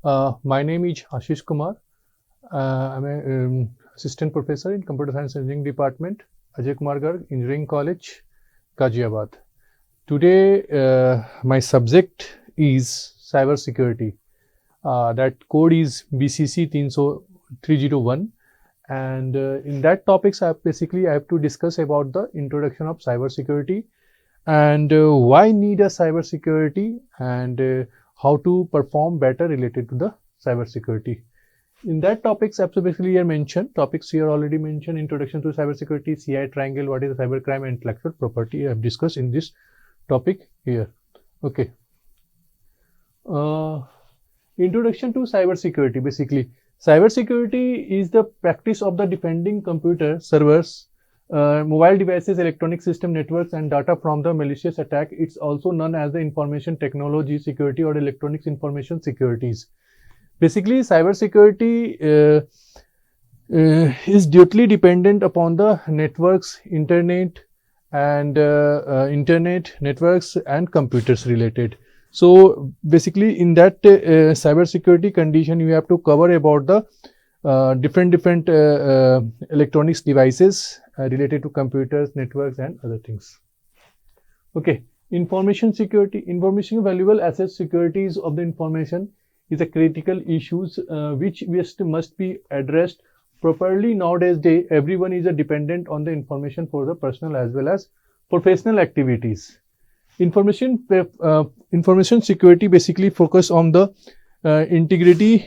My name is Ashish Kumar. I'm an assistant professor in Computer Science Engineering Department, Akgec Engineering College, Ghaziabad. Today, my subject is cyber security. That code is BCC 301, and in that topics, I have to discuss about the introduction of cyber security and why need a cyber security and how to perform better related to the cyber security. In that topics, basically, I mentioned topics here already mentioned: introduction to cybersecurity, CI triangle, what is cybercrime, and intellectual property. I have discussed in this topic here. Okay. Introduction to cybersecurity. Basically, cybersecurity is the practice of the defending computer servers, mobile devices, electronic system networks, and data from the malicious attack. It's also known as the information technology security or electronics information securities. Basically, cybersecurity is directly dependent upon the networks, internet networks and computers related. So basically, in that cybersecurity condition, you have to cover about the different electronics devices related to computers, networks, and other things. Okay, information security, information valuable assets, securities of the information is a critical issues which must be addressed properly. Nowadays, everyone is dependent on the information for the personal as well as professional activities. Information security basically focus on the integrity,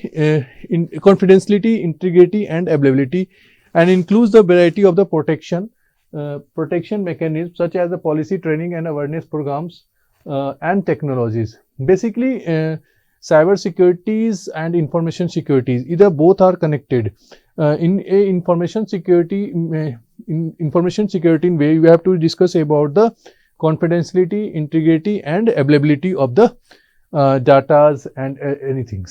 confidentiality, integrity, and availability, and includes the variety of the protection mechanisms such as the policy, training, and awareness programs and technologies. Basically, cyber securities and information securities, either both are connected. In information security way, you have to discuss about the confidentiality, integrity, and availability of the datas and anything.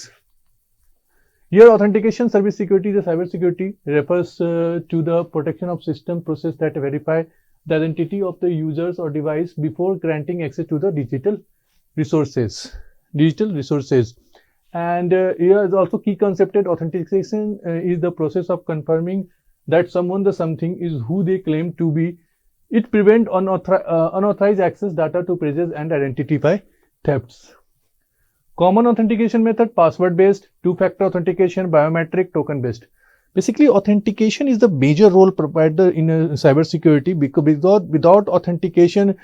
Here, authentication service security, the cyber security refers to the protection of system process that verify the identity of the users or device before granting access to the digital resources. And here is also key concept that authentication is the process of confirming that someone the something is who they claim to be. It prevents unauthorized access data to process and identify thefts. Common authentication method: password based, two-factor authentication, biometric, token based. Basically, authentication is the major role provided in cyber security, because without authentication,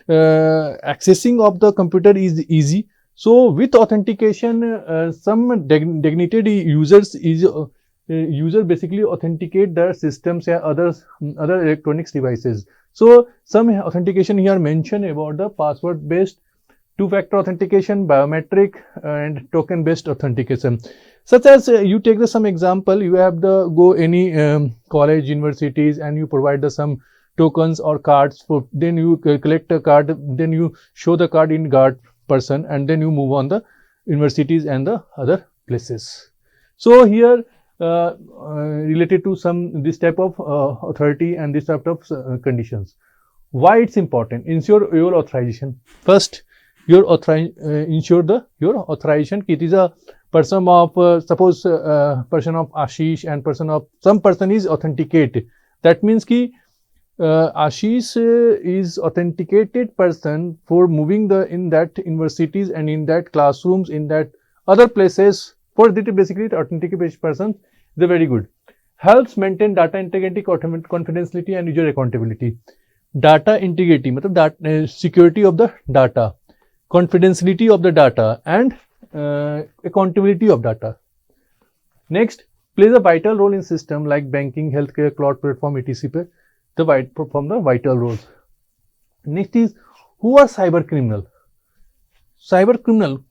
accessing of the computer is easy. So with authentication, some designated users user basically authenticate their systems and other electronics devices. So some authentication here mentioned about the password based, two-factor authentication, biometric, and token based authentication. Such as you take some example, you have the go any college, universities, and you provide some tokens or cards for, then you collect a card, then you show the card in guard person, and then you move on the universities and the other places. So here related to this type of authority and this type of conditions. Why it's important? Ensure your authorization. First, ensure your authorization. It is a person of suppose person of Ashish and some person is authenticated. That means ki Ashish is authenticated person for moving in that universities and in that classrooms, in that other places. For that, basically the authenticated person is very good. Helps maintain data integrity, confidentiality, and user accountability. Data integrity matlab that security of the data, confidentiality of the data, and accountability of data. Next, plays a vital role in system like banking, healthcare, cloud platform, etc. Perform the vital roles. Next is, who are cyber criminal? Cyber criminal,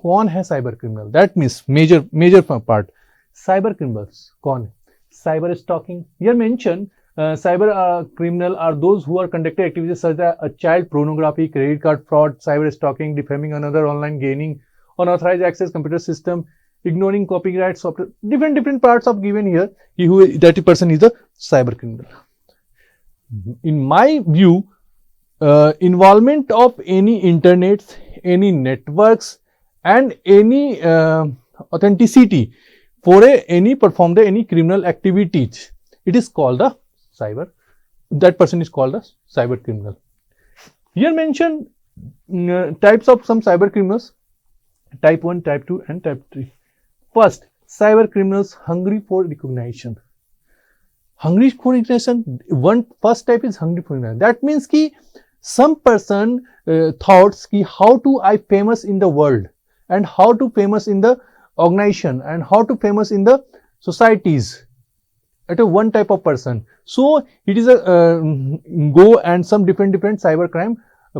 कौन है cyber criminal? That means major part. Cyber criminals, कौन है? Cyber stalking. Here mention cyber criminal are those who are conducting activities such as child pornography, credit card fraud, cyber stalking, defaming another online, gaining unauthorized access computer system, ignoring copyright software. Different parts of given here. That person is the cyber criminal. In my view, involvement of any internet, any networks, and any authenticity for any perform the any criminal activities, it is called the cyber. That person is called a cyber criminal. Here mentioned types of some cyber criminals: type 1, type 2, and type 3. First, cyber criminals hungry for recognition. Hungry for recognition. First type is hungry for recognition. That means ki some person thoughts ki how to I famous in the world, and how to famous in the organization, and how to famous in the societies. At a one type of person. So it is a go and some different cyber crime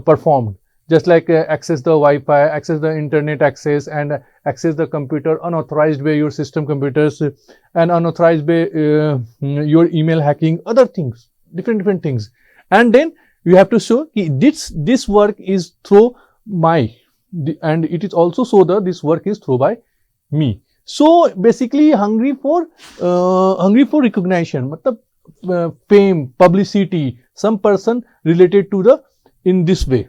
performed, just like access the Wi-Fi, access the internet access, and access the computer unauthorized way, your system computers, and unauthorized way your email hacking, other things, different things. And then you have to show this work is through my, and it is also so that this work is through by me. So basically hungry for recognition, matlab fame, publicity, some person related to the in this way.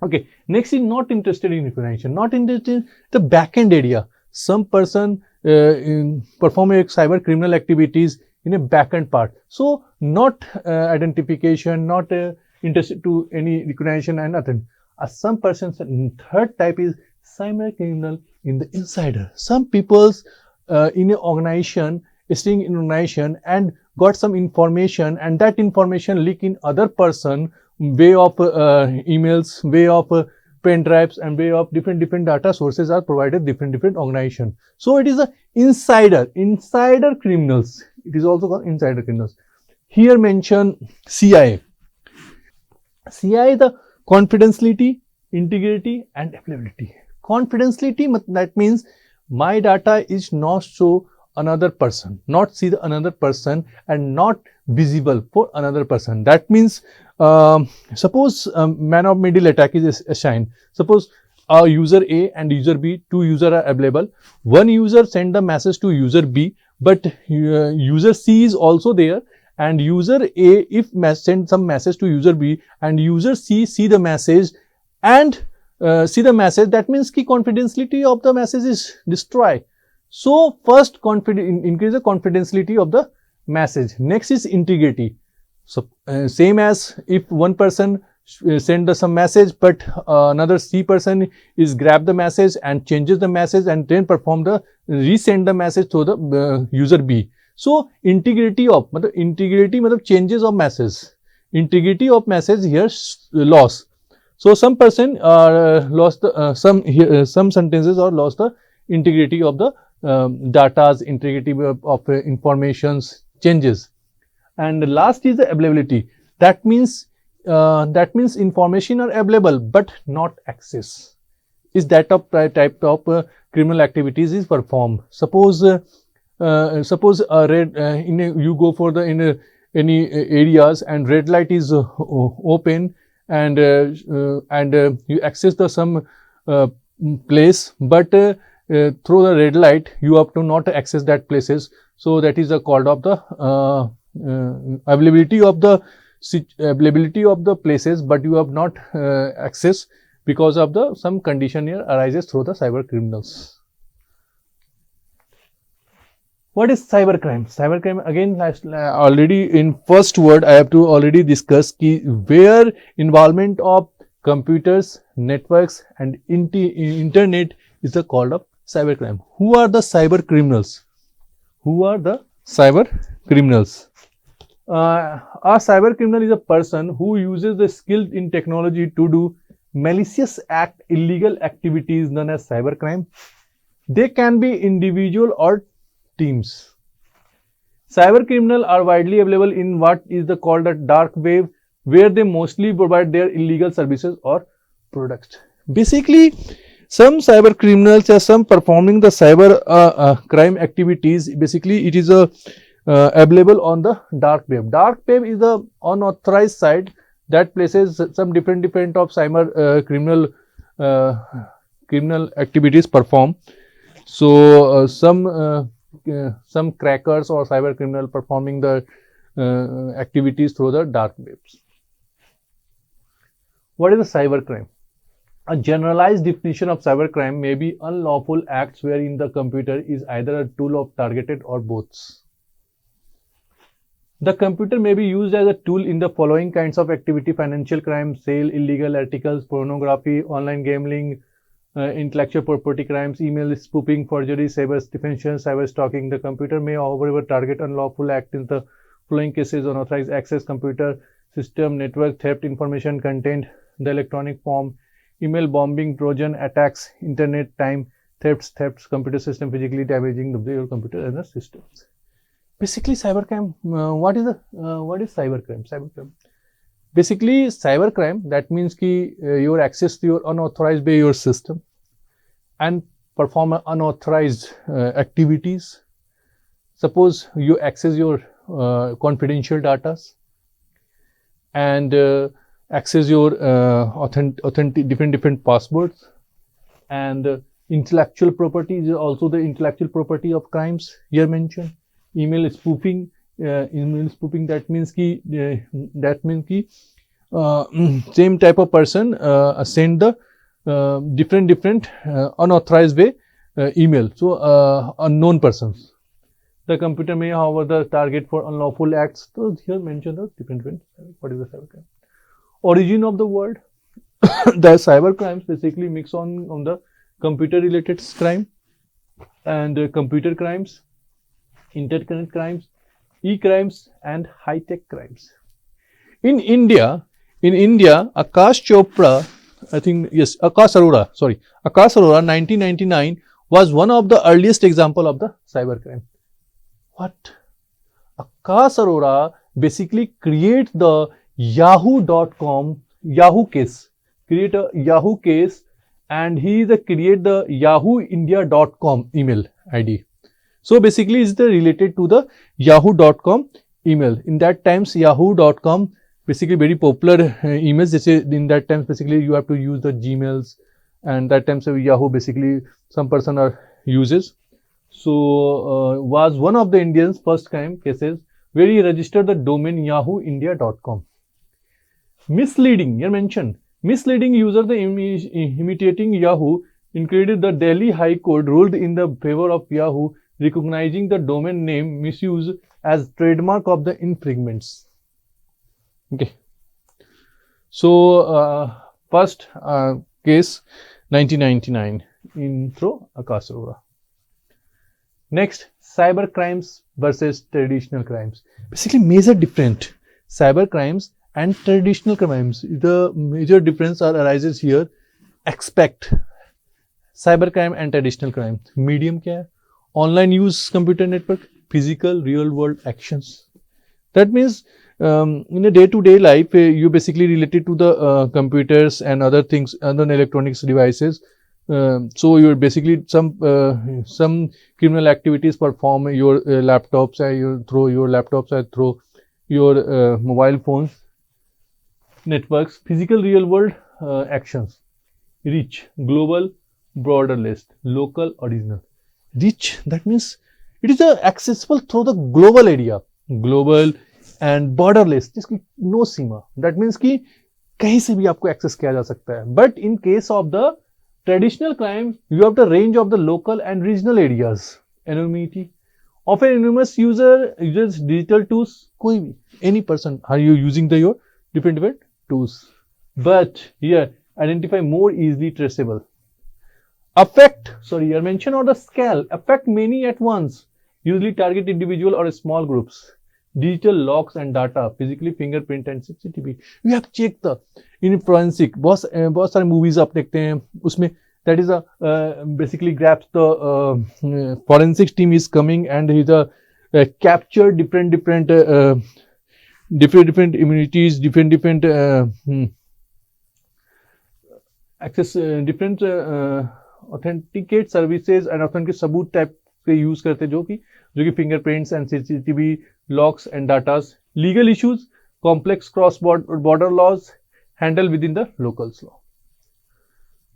Okay, next is not interested in recognition, not interested in the back end area. Some person performing cyber criminal activities in a back end part, so not identification, not interested to any recognition and nothing. Some persons, third type is cyber criminal in the insider. Some people's in an organization, staying in organization, and got some information, and that information leak in other person way of emails, way of pen drives, and way of different data sources are provided different organization. So it is a insider criminals. It is also called insider criminals. Here mention CIA. CIA is the confidentiality, integrity, and availability. Confidentiality, that means my data is not show another person, not see the another person, and not visible for another person. That means suppose man of middle attack is assigned. Suppose user A and user B, two users are available. One user send the message to user B, but user C is also there, and user A if send some message to user B, and user C see the message and that means ki confidentiality of the message is destroyed. So first increase the confidentiality of the message. Next is integrity. So same as if one person send some message, but another C person is grab the message and changes the message and then perform the resend the message to the user B. So integrity of changes of message. Integrity of message here loss. So some person lost the, some sentences or lost the integrity of the data's integrity of informations changes. And the last is the availability. That means information are available but not access. Is that of type of criminal activities is performed. Suppose you go for the in any areas and red light is open, and you access the some place, but through the red light you have to not access that places. So that is the called of the availability of the places, but you have not access because of the some condition here arises through the cyber criminals. What is cybercrime? Cybercrime, again, already in first word I have to already discuss ki where involvement of computers, networks, and internet is the called of cybercrime. Who are the cyber criminals? Who are the cyber criminals? A cyber criminal is a person who uses the skill in technology to do malicious act, illegal activities known as cybercrime. They can be individual or teams. Cyber criminals are widely available in what is called a dark web, where they mostly provide their illegal services or products. Basically, some cyber criminals are some performing the cyber crime activities. Basically, it is available on the dark web. Dark web is the unauthorized site that places some different of cyber criminal activities performed. So some crackers or cyber criminal performing the activities through the dark webs. What is the cyber crime? A generalized definition of cybercrime may be unlawful acts wherein the computer is either a tool of targeted or both. The computer may be used as a tool in the following kinds of activity: financial crime, sale, illegal articles, pornography, online gambling, intellectual property crimes, email spoofing, forgery, cyber defense, cyber stalking. The computer may, however, target unlawful acts in the following cases: unauthorized access, computer system, network theft, information content, the electronic form, email bombing, Trojan attacks, internet time thefts, computer system physically damaging your computer and the systems. Basically, cybercrime. What is cybercrime? Cybercrime. Basically, cybercrime, that means ki your access to your unauthorized by your system and perform unauthorized activities. Suppose you access your confidential data and access your authentic different passwords, and intellectual property is also the intellectual property of crimes here mentioned. Email spoofing, that means ki same type of person send the different unauthorized way email, so unknown persons. The computer may, however, the target for unlawful acts. So here mentioned the different. What is the cybercrime? Origin of the word. The cybercrimes basically mix on the computer related crime and computer crimes, internet crimes, e-crimes, and high-tech crimes. In India, Akash Arora, 1999 was one of the earliest example of the cybercrime. What? Akash Arora basically create the Yahoo.com Yahoo case, create a Yahoo case, and he create the YahooIndia.com email ID. So basically, it's related to the Yahoo.com email. In that times, Yahoo.com basically very popular emails. In that times, basically you have to use the Gmails, and that times Yahoo basically some person uses. So was one of the Indians' first crime cases where he registered the domain YahooIndia.com. Misleading, here mentioned. Misleading user the imitating Yahoo included the Delhi High Court ruled in the favor of Yahoo, recognizing the domain name misuse as trademark of the infringements. Okay. So first case 1999 intro Akash Arora. Next, cyber crimes versus traditional crimes. Basically, major different cyber crimes and traditional crimes. The major difference arises here. Expect cyber crime and traditional crime. Medium क्या है? Online use computer network, physical real world actions. That means in a day-to-day life, you basically related to the computers and other things, other electronics devices. So you're basically some criminal activities perform your laptops, you throw your laptops, throw your mobile phones, networks, physical real world actions. Reach, global, broader list, local, original. Reach, that means it is accessible through the global area, global and borderless, जिसकी no Seema. That means कि कहीं से भी आपको access किया जा सकता है. But in case of the traditional crime, you have the range of the local and regional areas. Anonymity. Often anonymous user uses digital tools. कोई भी, any person, are you using your different tools? But here, identify more easily traceable. Affect, here mention or the scale, affect many at once, usually target individual or small groups. Digital logs and data, physically fingerprint and CCTV. You have checked the in forensic. बहुत सारे movies आप देखते हैं उसमें that is basically grabs the forensics team is coming and he's capture different immunities, different access different authenticate services and authentic सबूत type के use करते जो कि fingerprints and CCTV logs and datas. Legal issues, complex cross-border laws handled within the local law.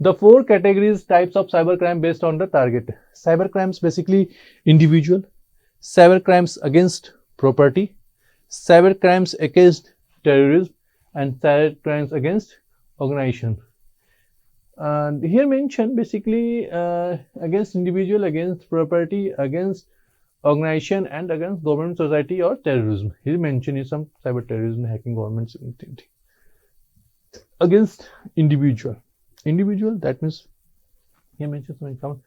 The four categories types of cybercrime based on the target. Cybercrimes basically individual, cybercrimes against property, cybercrimes against terrorism, and cybercrimes against organization. And here mentioned basically against individual, against property, against organization, and against government, society, or terrorism. Here mentioned is some cyber terrorism, hacking governments, against individual. Individual, that means here mentioned some example.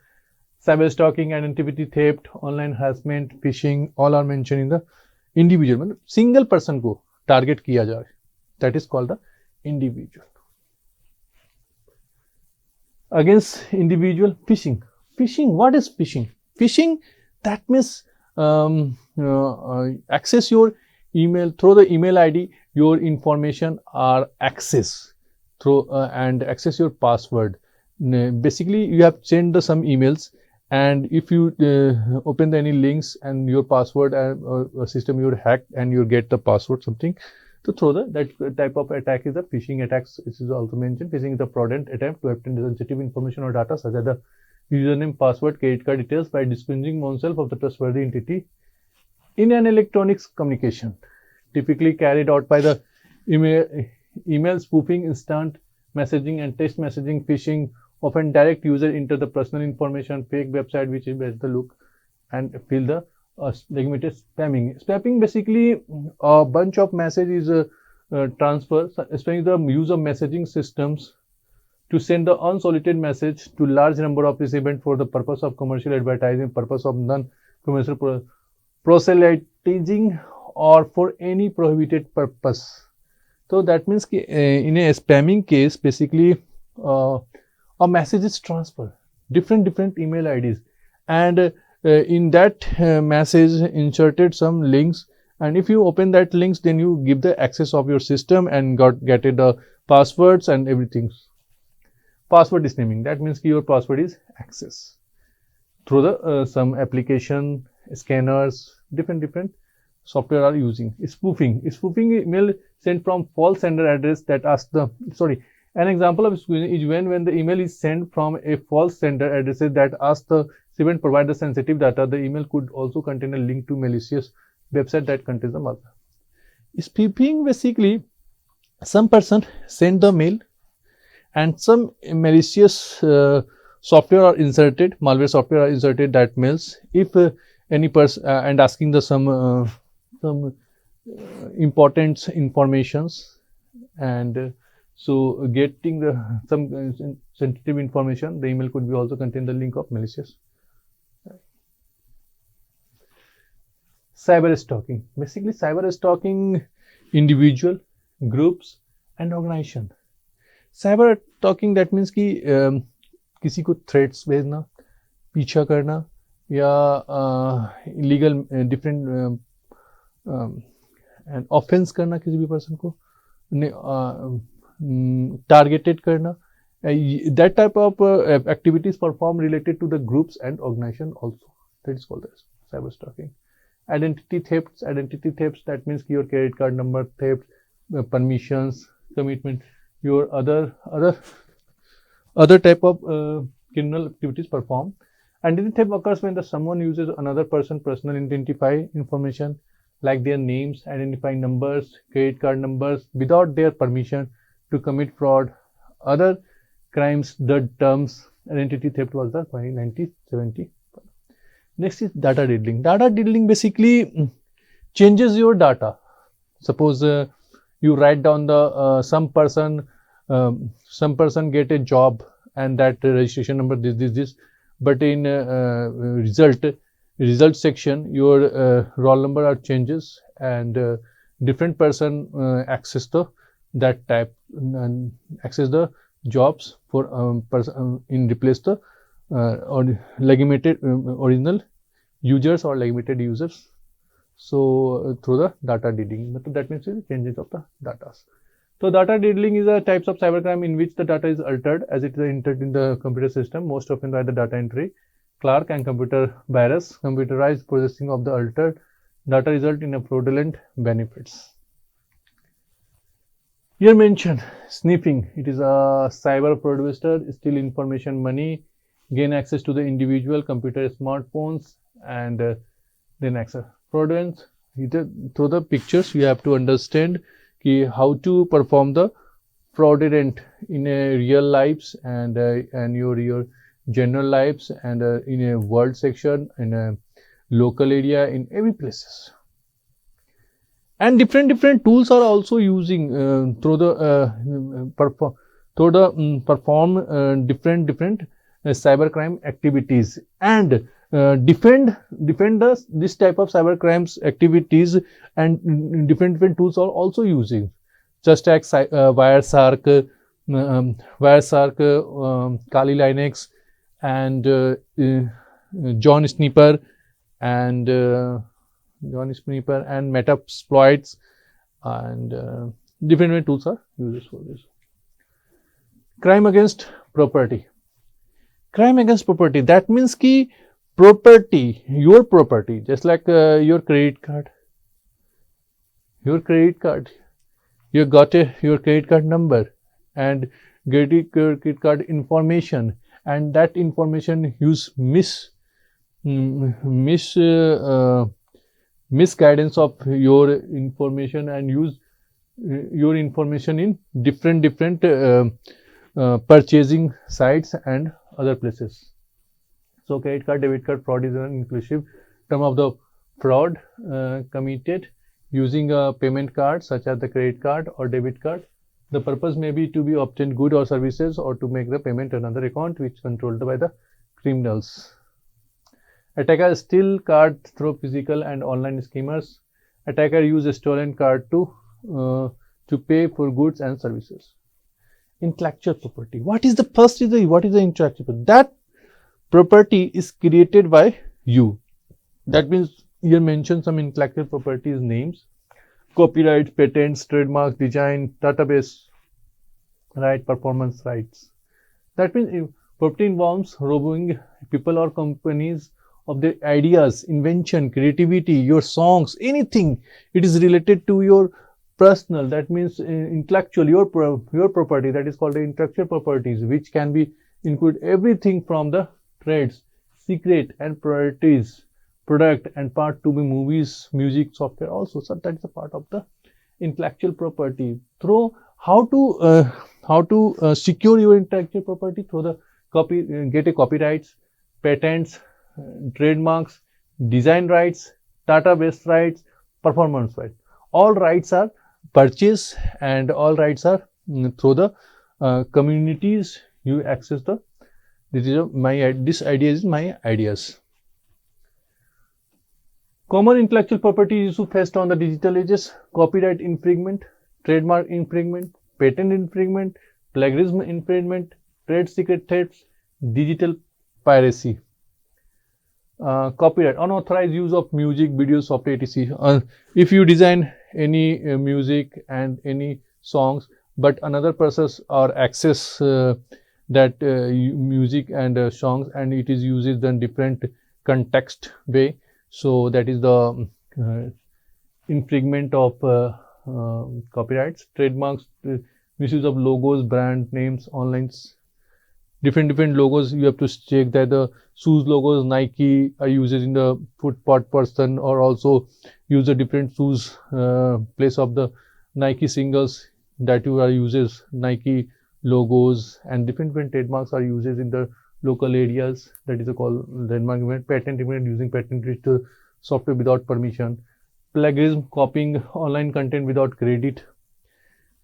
Cyber stalking, identity theft, online harassment, phishing, all are mentioned in the individual. मतलब single person को target किया जा रहा है. That is called the individual. Against individual, phishing. Phishing, what is phishing? Phishing, that means access your email through the email ID. Your information are accessed through and access your password. Basically, you have sent some emails, and if you open any links and your password or system you hacked and you get the password something. So through that type of attack is a phishing attack. This is also mentioned. Phishing is a fraudulent attempt to obtain sensitive information or data such as the username, password, credit card details by disclosing oneself of the trustworthy entity in an electronic communication, typically carried out by the email spoofing, instant messaging, and text messaging. Phishing often direct user into the personal information, fake website which is better look and feel the limited spamming. Spamming basically a bunch of messages transfer, especially the use of messaging systems to send the unsolicited message to large number of recipients for the purpose of commercial advertising, purpose of non-commercial proselytizing, or for any prohibited purpose. So that means in a spamming case, basically a message is transferred, different email IDs, and in that message inserted some links, and if you open that links, then you give the access of your system and get the passwords and everything. Password is naming, that means your password is access through the some application, scanners, different software are using. Spoofing email sent from false sender address that asks the an example of spoofing is when the email is sent from a false sender address that asks the recipient provide the sensitive data. The email could also contain a link to malicious website that contains the malware. Spoofing basically some person send the mail and some malicious software are inserted, malware software are inserted that mails. If any person and asking the some important informations, and so getting the some sensitive information, the email could be also contain the link of malicious. Cyber stalking, basically cyber stalking individual, groups and organization. Cyber talking that means कि किसी को threats भेजना, पीछा करना, या illegal different and offence करना, किसी भी पर्सन को टारगेटेड करना. That type of activities perform related to the groups and organisation also, that is called cyber stalking. Identity thefts, that means your credit card number theft, permissions, commitment, your other type of criminal activities performed. Identity theft occurs when someone uses another person's personal identify information like their names, identifying numbers, credit card numbers without their permission to commit fraud, other crimes. The terms identity theft was the 1970. Next is data diddling. Data diddling basically changes your data. Suppose you write down the some person get a job and that registration number this, but in result section your roll number are changes, and different person access that type and access the jobs for person in replace the or legitimate original users or legitimate users. So through the data diddling, that means changes of the data. So data diddling is a types of cybercrime in which the data is altered as it is entered in the computer system, most often by the data entry clerk and computer virus. Computerized processing of the altered data result in a fraudulent benefits. Here mentioned sniffing. It is a cyber fraudster steal information, money, gain access to the individual computer, smartphones, and then access. Fraudulence. Through the pictures you have to understand how to perform the fraudulent in a real lives and your general lives and in a world section, in a local area, in every places. And different tools are also using through the perform different cybercrime activities and defend this type of cybercrimes activities, and different tools are also using, just like Wireshark, Kali Linux, and John Sniper and Metasploits, and different tools are used for this. Crime against property. Crime against property, that means ki property, your property, just like your credit card. You got your credit card number and get your credit card information, and that information use misguidance of your information and use your information in different purchasing sites and other places. So credit card, debit card fraud is an inclusive term of the fraud committed using a payment card such as the credit card or debit card. The purpose may be to be obtain good or services or to make the payment to another account which controlled by the criminals. Attackers steal card through physical and online schemers. Attacker use a stolen card to pay for goods and services. Intellectual property. What is the intellectual property? That property is created by you. That means here mention some intellectual properties names: copyright, patents, trademarks, design, database right, performance rights. That means if property involves robbing people or companies of their ideas, invention, creativity, your songs, anything it is related to your personal, that means intellectual, your property, that is called the intellectual properties, which can be include everything from the trades, secret and priorities, product and part to be movies, music, software also. So that is a part of the intellectual property. Through how to secure your intellectual property through the get a copyrights, patents, trademarks, design rights, database rights, performance rights. All rights are purchased and all rights are through the communities you access the. This idea is my ideas. Common intellectual property issues faced on the digital ages: copyright infringement, trademark infringement, patent infringement, plagiarism infringement, trade secret thefts, digital piracy. Copyright, unauthorized use of music, videos, software, etc. If you design any music and any songs, but another person or access that music and songs, and it is used in different context way, so that is the infringement of copyrights. Trademarks, misuse of logos, brand names, online. Different logos, you have to check that the shoes logos Nike are used in the footpath person, or also use a different shoes place of the Nike singles that you are uses Nike logos, and different trademarks are used in the local areas, that is called trademark. Patent using patent registered software without permission. Plagiarism, copying online content without credit.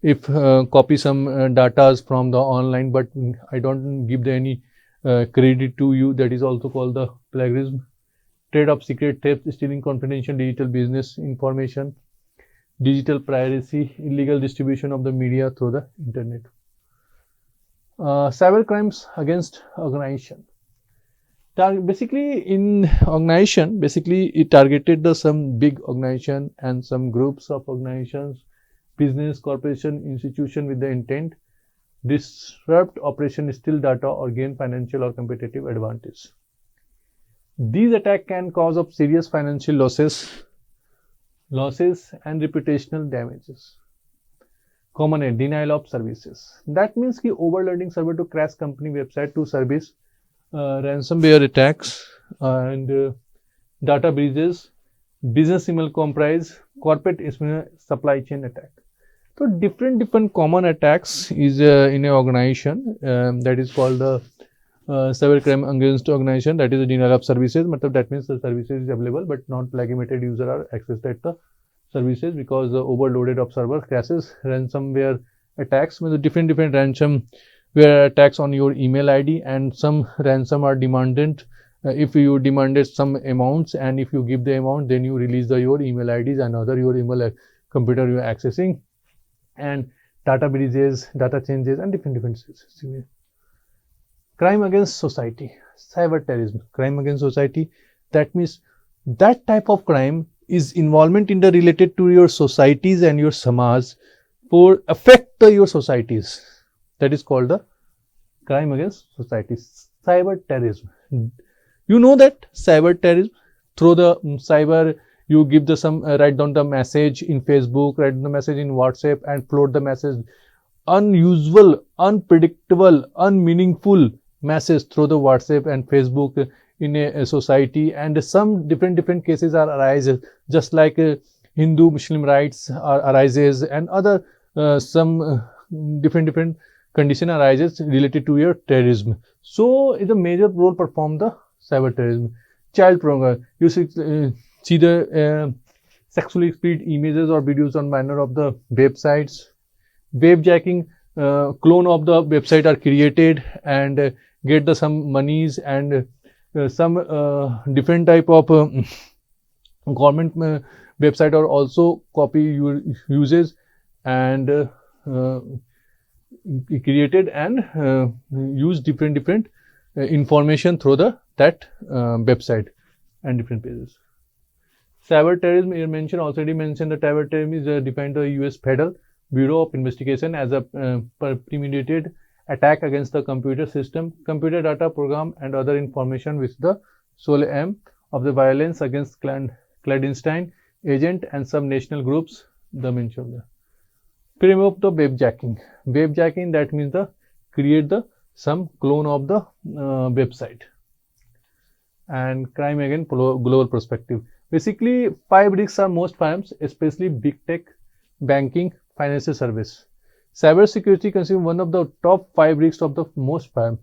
If copy some data from the online, but I don't give any credit to you, that is also called the plagiarism. Trade of secret theft, stealing confidential digital business information. Digital piracy, illegal distribution of the media through the internet. Cyber crimes against organization. Basically in organization, it targeted some big organization and some groups of organizations, business, corporation, institution, with the intent disrupt operation, steal data, or gain financial or competitive advantage. These attacks can cause of serious financial losses and reputational damages. Common denial of services. That means ki overloading server to crash company website to service, ransomware attacks and data breaches, business email comprise, corporate supply chain attack. So different common attacks is in an organization that is called the cybercrime against organization, that is a denial of services. That means the services is available but not limited user are accessed at the services because the overloaded of server crashes. Ransomware attacks with different ransomware attacks on your email ID, and some ransom are demanded if you demanded some amounts, and if you give the amount then you release your email IDs and other your email computer you are accessing, and data breaches, data changes, and different crime against society, cyber terrorism, crime against society. That means that type of crime is involvement in the related to your societies and your samaj for affect your societies. That is called the crime against society, cyber terrorism. You know that cyber terrorism through the cyber, you give the some write down the message in Facebook, write the message in WhatsApp, and float the message, unusual, unpredictable, unmeaningful message through the WhatsApp and Facebook in a society, and some different cases are arises, just like Hindu Muslim rights are arises, and other some different condition arises related to your terrorism. So it's a major role perform the cyber terrorism. Child pornography, you see the sexually explicit images or videos on minor of the websites. Webjacking, clone of the website are created and get the some monies, and some different type of government website are also copy your uses and created and use different information through that website and different pages. Cyber terrorism, you mentioned already mentioned, the cyber terrorism is defined by the US Federal Bureau of Investigation as a premeditated attack against the computer system, computer data, program, and other information with the sole aim of the violence against clandestine agent and some national groups. The mentioned frame of the webjacking. Webjacking, that means the create the some clone of the website. And crime again global perspective. Basically, 5 risks are most crimes, especially big tech, banking, financial service. Cyber security considered one of the top 5 risks of the most crime.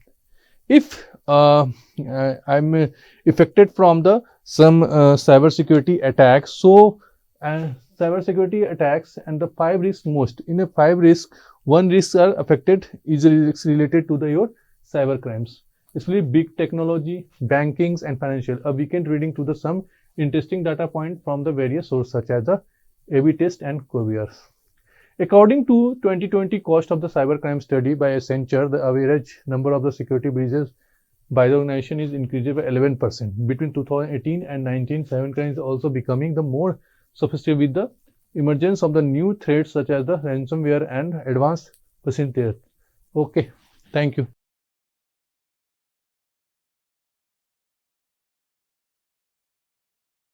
If I'm affected from the some cyber security attacks, so cyber security attacks and the 5 risks most, in a 5 risks, 1 risk are affected is related to your cyber crimes, especially big technology, bankings, and financial. A weekend reading to the some interesting data point from the various sources such as the A/B test and Coviers. According to 2020 cost of the cybercrime study by Accenture, the average number of the security breaches by the organization is increased by 11%. Between 2018 and 19, cybercrime is also becoming the more sophisticated with the emergence of the new threats such as the ransomware and advanced persistent threats. Okay, thank you.